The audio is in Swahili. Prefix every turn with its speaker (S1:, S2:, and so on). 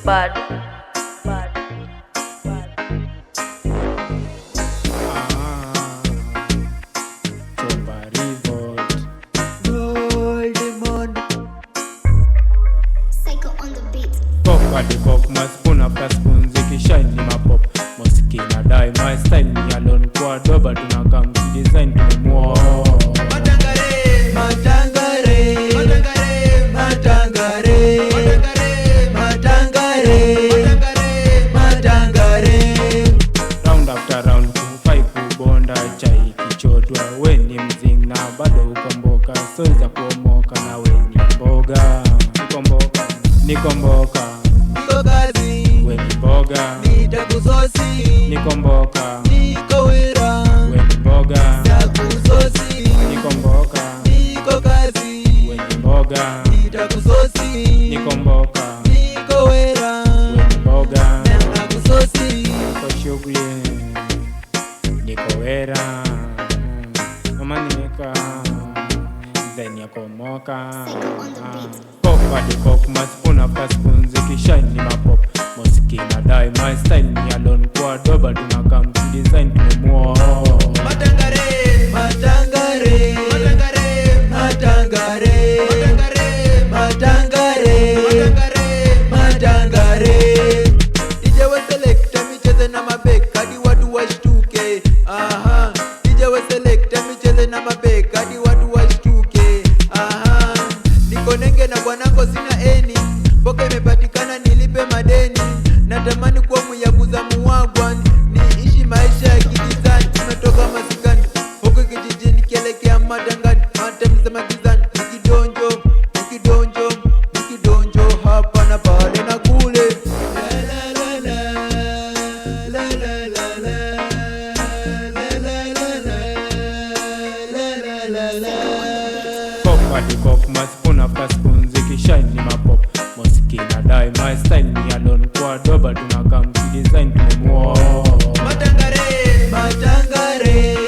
S1: bad.
S2: Body pop, my spoon after spoon, ziki shine in my pop. Moskina die, my style me alone. Quad double to na come to design to more.
S3: Matangare, matangare, matangare, matangare, matangare, matangare.
S2: Round after round, 5 bonda chai kichotwa. Weni mzing na bado ukomboka. Soza kuomoka na weni mboga. Nikomboka.
S3: Niko kazi,
S2: weni mboga.
S3: nitakusosi.
S2: Nikomboka.
S3: Niko wira,
S2: weni mboga.
S3: nitakusosi.
S2: Nikomboka.
S3: Niko kazi,
S2: weni mboga.
S3: nitakusosi.
S2: Nikomboka.
S3: Niko wira,
S2: weni mboga.
S3: nitakusosi.
S2: Niko shughuli, niko wera. Mama nika then yakomoka. Pop body pop, my spoon after spoon, ziki shine in my pop. Moskina die, my style me alone. Quad double to na come to design to more.
S3: Matangare, matangare, matangare, matangare, matangare, matangare, matangare. DJ we select me cheze na mabek hadi watu washtuke. Aha, DJ we select me cheze na mabek hadi watu washtuke. Aha, niko nenge na bwanango sina eni, mboka imepatikana nilipe madeni. Natamani kuwa muyaguza muwagwan, niishi maisha ya kijizani. Tumetoka masikani huku kijijini kielekea matangani, matem za magizani. Nikidonjo, nikidonjo, nikidonjo hapa na pale na kule. La la la la, la la la la, la la la.
S2: Pop body pop, my spoon after spoon, ziki shine in my pop. Moskina die, my style me alone. Quad double to na come to design to more.
S3: Matangare, matangare,